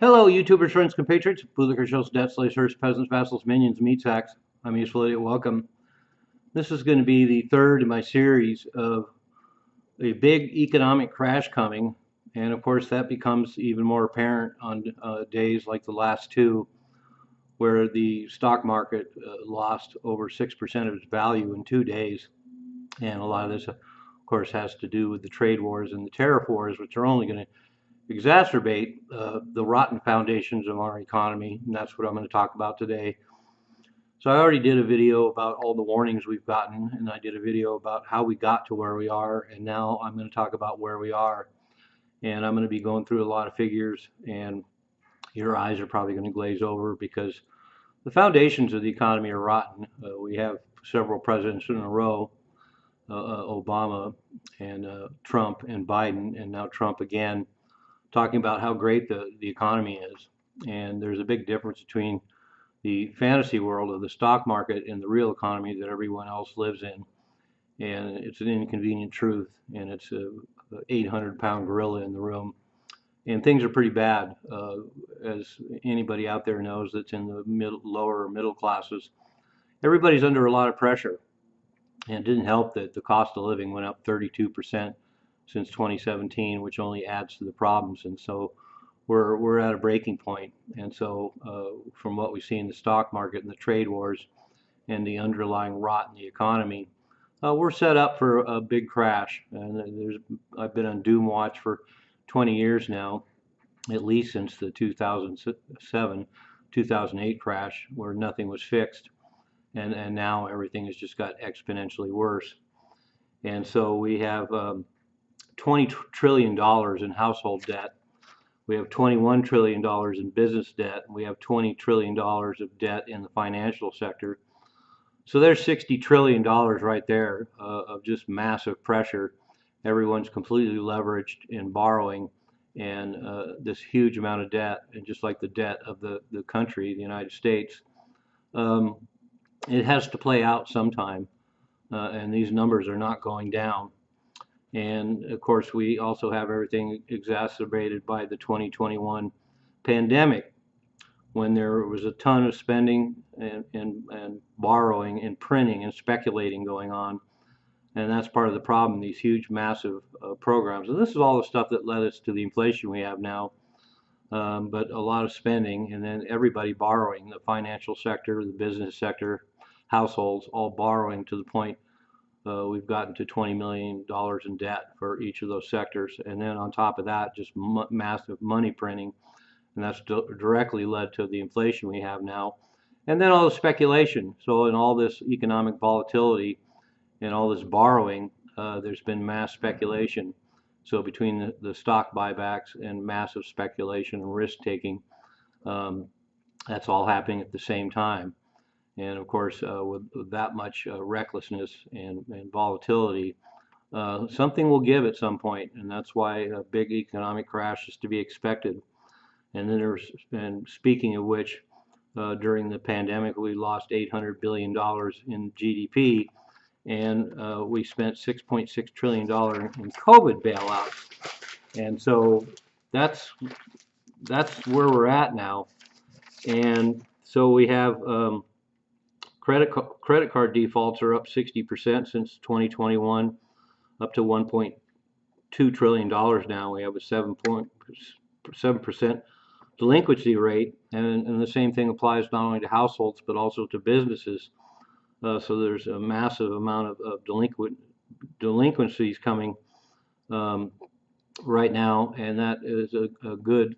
Hello, YouTubers, friends, compatriots, bootlickers, shows, debt slaves, herds, peasants, vassals, minions, meat sacks. I'm Useful Idiot. Welcome. This is going to be the third in my series of a big economic crash coming, and of course that becomes even more apparent on days like the last two, where the stock market lost over 6% of its value in 2 days. And a lot of this, of course, has to do with the trade wars and the tariff wars, which are only going to exacerbate the rotten foundations of our economy, and that's what I'm going to talk about today. So I already did a video about all the warnings we've gotten, and I did a video about how we got to where we are, and now I'm going to talk about where we are. And I'm going to be going through a lot of figures, and your eyes are probably going to glaze over because the foundations of the economy are rotten. We have several presidents in a row, Obama and Trump and Biden, and now Trump again, talking about how great the economy is. And there's a big difference between the fantasy world of the stock market and the real economy that everyone else lives in. And it's an inconvenient truth, and it's a 800-pound gorilla in the room. And things are pretty bad, as anybody out there knows that's in the lower or middle classes. Everybody's under a lot of pressure. And it didn't help that the cost of living went up 32% since 2017, which only adds to the problems. And so we're at a breaking point. And so from what we see in the stock market and the trade wars and the underlying rot in the economy, we're set up for a big crash. And I've been on doom watch for 20 years now, at least since the 2007, 2008 crash, where nothing was fixed. And now everything has just got exponentially worse. And so we have $20 trillion in household debt. We have $21 trillion in business debt. We have $20 trillion of debt in the financial sector. So there's $60 trillion right there of just massive pressure. Everyone's completely leveraged in borrowing, and this huge amount of debt, and just like the debt of the country, the United States, it has to play out sometime, and these numbers are not going down. And of course, we also have everything exacerbated by the 2021 pandemic, when there was a ton of spending and borrowing and printing and speculating going on. And that's part of the problem, these huge, massive programs. And this is all the stuff that led us to the inflation we have now. But a lot of spending, and then everybody borrowing, the financial sector, the business sector, households, all borrowing to the point we've gotten to $20 million in debt for each of those sectors. And then on top of that, just massive money printing. And that's directly led to the inflation we have now. And then all the speculation. So in all this economic volatility and all this borrowing, there's been mass speculation. So between the stock buybacks and massive speculation and risk taking, that's all happening at the same time. And of course, with that much recklessness and volatility, something will give at some point, and that's why a big economic crash is to be expected. And then and speaking of which, during the pandemic, we lost $800 billion in GDP, and we spent $6.6 trillion in COVID bailouts. And so that's where we're at now. And so we have credit card defaults are up 60% since 2021, up to $1.2 trillion now. We have a 7% delinquency rate, and the same thing applies not only to households but also to businesses. So there's a massive amount of delinquencies coming right now, and that is a good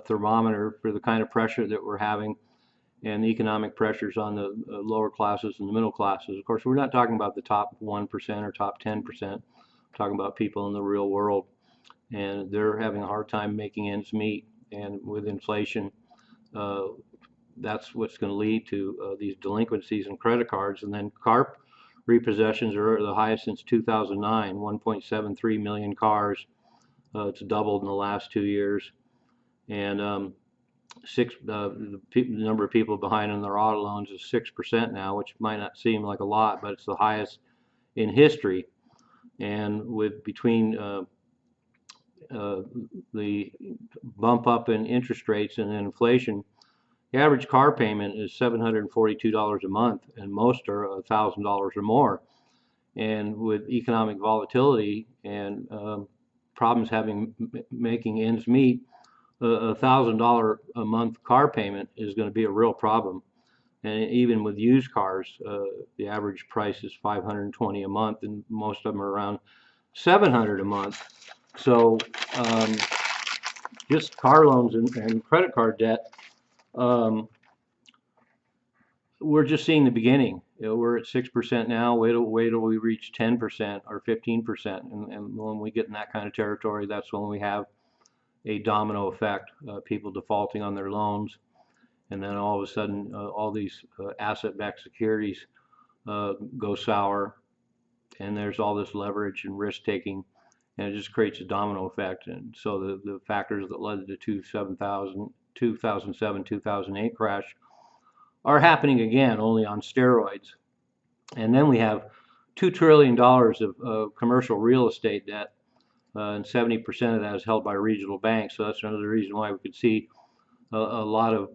thermometer for the kind of pressure that we're having, and the economic pressures on the lower classes and the middle classes. Of course, we're not talking about the top 1% or top 10%. We're talking about people in the real world, and they're having a hard time making ends meet. And with inflation, that's what's going to lead to these delinquencies in credit cards. And then car repossessions are the highest since 2009, 1.73 million cars. It's doubled in the last 2 years. And the number of people behind on their auto loans is 6% now, which might not seem like a lot, but it's the highest in history. And with between the bump up in interest rates and inflation, the average car payment is $742 a month, and most are $1,000 or more. And with economic volatility and problems making ends meet, $1,000 a month car payment is going to be a real problem. And even with used cars, the average price is $520 a month, and most of them are around $700 a month. So just car loans and credit card debt, we're just seeing the beginning. We're at 6% now. Wait till we reach 10% or 15%, and when we get in that kind of territory, that's when we have a domino effect. People defaulting on their loans, and then all of a sudden, all these asset-backed securities go sour, and there's all this leverage and risk-taking, and it just creates a domino effect. And so the factors that led to the 2007-2008 crash are happening again, only on steroids. And then we have $2 trillion of commercial real estate debt, and 70% of that is held by regional banks. So that's another reason why we could see a lot of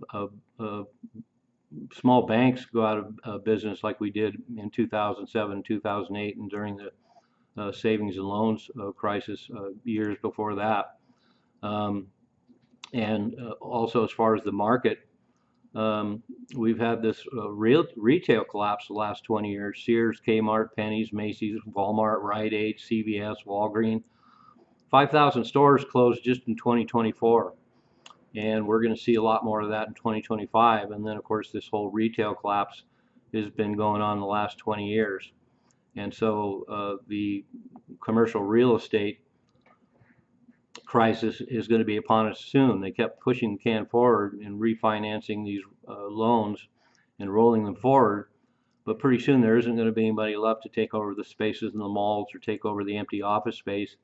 small banks go out of business, like we did in 2007, 2008, and during the savings and loans crisis years before that. And also, as far as the market, we've had this real retail collapse the last 20 years. Sears, Kmart, Penny's, Macy's, Walmart, Rite Aid, CVS, Walgreens. 5,000 stores closed just in 2024. And we're going to see a lot more of that in 2025. And then, of course, this whole retail collapse has been going on the last 20 years. And so the commercial real estate crisis is going to be upon us soon. They kept pushing the can forward and refinancing these loans and rolling them forward, but pretty soon there isn't going to be anybody left to take over the spaces in the malls or take over the empty office space,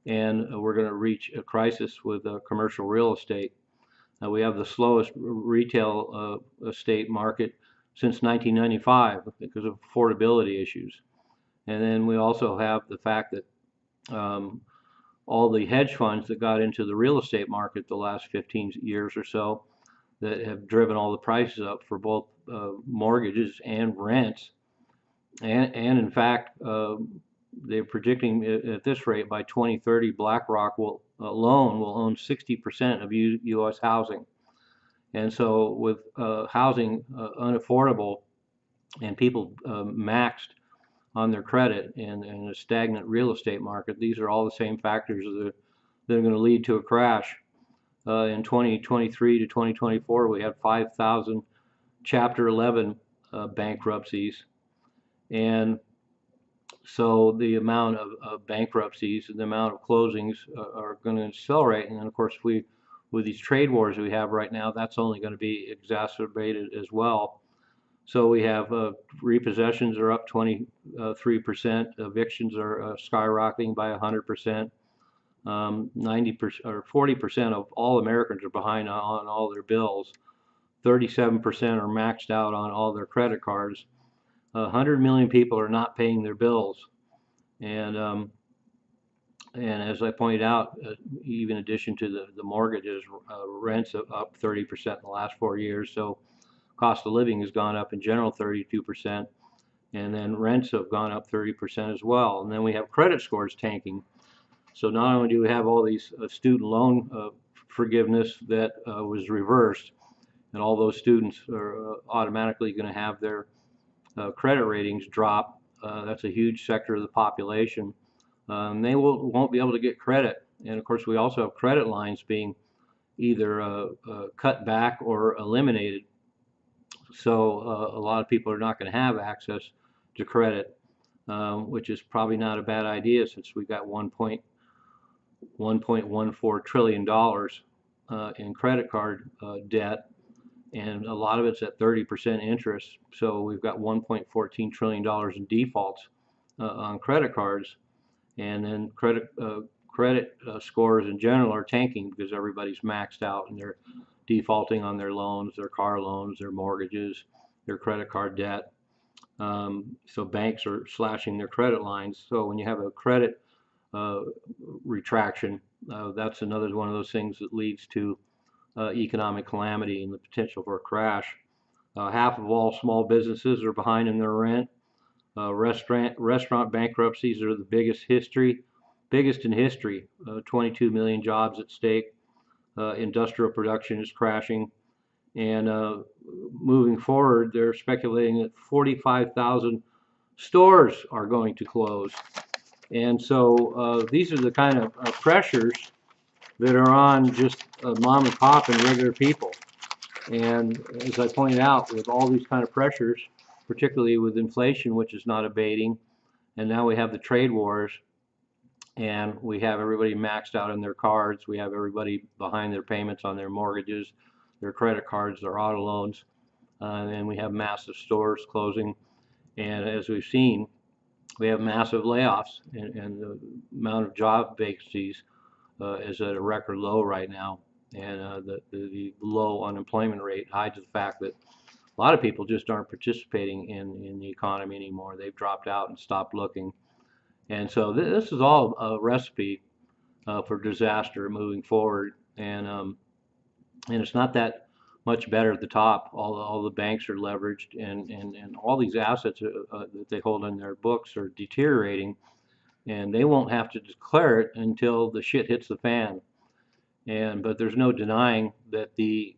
and we're going to reach a crisis with commercial real estate. We have the slowest retail estate market since 1995 because of affordability issues. And then we also have the fact that all the hedge funds that got into the real estate market the last 15 years or so that have driven all the prices up for both mortgages and rents. And in fact, they're predicting at this rate by 2030, BlackRock alone will own 60% of U.S. housing. And so with housing unaffordable and people maxed on their credit and a stagnant real estate market, these are all the same factors that are going to lead to a crash. In 2023 to 2024, we had 5,000 Chapter 11 bankruptcies. And so the amount of bankruptcies and the amount of closings are going to accelerate. And then, of course, with these trade wars we have right now, that's only going to be exacerbated as well. So we have repossessions are up 23%, evictions are skyrocketing by 100%. 90% or 40% of all Americans are behind on all their bills. 37% are maxed out on all their credit cards. 100 million people are not paying their bills, and as I pointed out, even in addition to the mortgages, rents are up 30% in the last 4 years. So cost of living has gone up in general 32%, and then rents have gone up 30% as well. And then we have credit scores tanking. So not only do we have all these student loan forgiveness that was reversed, and all those students are automatically going to have their credit ratings drop. That's a huge sector of the population. They won't be able to get credit. And of course, we also have credit lines being either cut back or eliminated. So a lot of people are not going to have access to credit, which is probably not a bad idea since we've got $1.14 trillion in credit card debt, and a lot of it's at 30% interest. So we've got $1.14 trillion in defaults on credit cards, and then credit scores in general are tanking because everybody's maxed out and they're defaulting on their loans, their car loans, their mortgages, their credit card debt. So banks are slashing their credit lines. So when you have a credit retraction. That's another one of those things that leads to economic calamity and the potential for a crash. Half of all small businesses are behind in their rent. Restaurant bankruptcies are the biggest in history. 22 million jobs at stake. Industrial production is crashing, and moving forward, they're speculating that 45,000 stores are going to close. And so these are the kind of pressures that are on just mom and pop and regular people. And as I pointed out, with all these kind of pressures, particularly with inflation, which is not abating, and now we have the trade wars, and we have everybody maxed out on their cards, we have everybody behind their payments on their mortgages, their credit cards, their auto loans, and we have massive stores closing. And as we've seen, we have massive layoffs, and the amount of job vacancies is at a record low right now. And the low unemployment rate hides the fact that a lot of people just aren't participating in the economy anymore. They've dropped out and stopped looking. And so this is all a recipe for disaster moving forward. And it's not that much better at the top. All the banks are leveraged, and all these assets that they hold in their books are deteriorating, and they won't have to declare it until the shit hits the fan. But there's no denying that the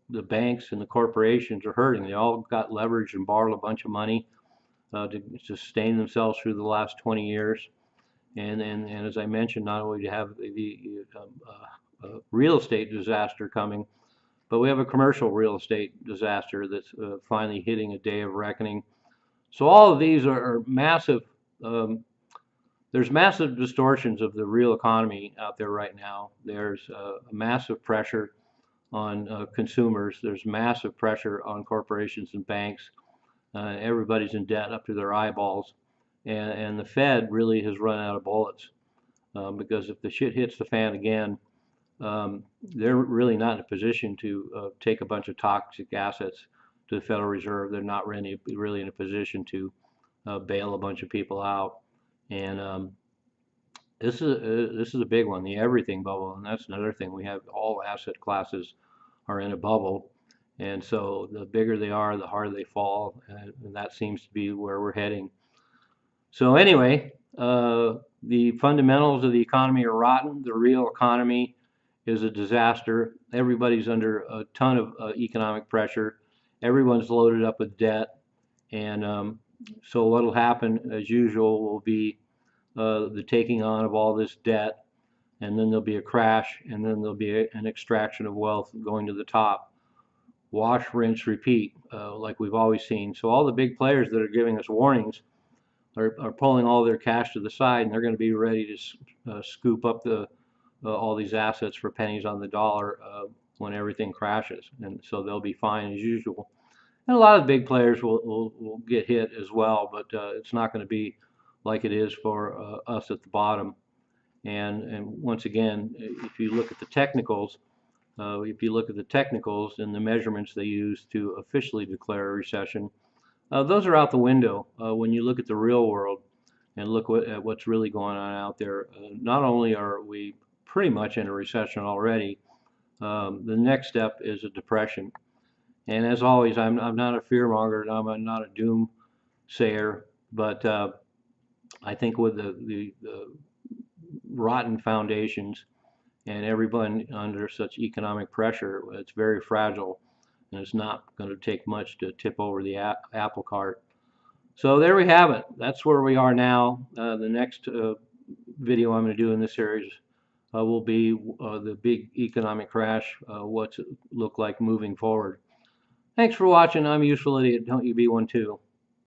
banks and the corporations are hurting. They all got leverage and borrowed a bunch of money to sustain themselves through the last 20 years. And as I mentioned, not only do you have the real estate disaster coming, but we have a commercial real estate disaster that's finally hitting a day of reckoning. So all of these are massive. There's massive distortions of the real economy out there right now. There's a massive pressure on consumers. There's massive pressure on corporations and banks. Everybody's in debt up to their eyeballs. And the Fed really has run out of bullets because if the shit hits the fan again, they're really not in a position to take a bunch of toxic assets to the Federal Reserve. They're not really in a position to bail a bunch of people out. And this is a big one, the everything bubble, and that's another thing. We have all asset classes are in a bubble, and so the bigger they are, the harder they fall, and that seems to be where we're heading. So anyway, the fundamentals of the economy are rotten. The real economy is a disaster. Everybody's under a ton of economic pressure. Everyone's loaded up with debt, and so what will happen, as usual, will be the taking on of all this debt, and then there'll be a crash, and then there'll be an extraction of wealth going to the top. Wash, rinse, repeat, like we've always seen. So all the big players that are giving us warnings are pulling all their cash to the side, and they're going to be ready to scoop up all these assets for pennies on the dollar when everything crashes. And so they'll be fine as usual. And a lot of big players will get hit as well, but it's not going to be like it is for us at the bottom. And once again, if you look at the technicals, and the measurements they use to officially declare a recession, those are out the window when you look at the real world and look at what's really going on out there. Not only are we pretty much in a recession already, the next step is a depression. And as always, I'm not a fearmonger, and I'm not a doomsayer, but I think with the rotten foundations and everyone under such economic pressure, it's very fragile, and it's not going to take much to tip over the apple cart. So there we have it. That's where we are now. The next video I'm going to do in this series will be the big economic crash, what's it look like moving forward. Thanks for watching. I'm Useful Idiot. Don't you be one too.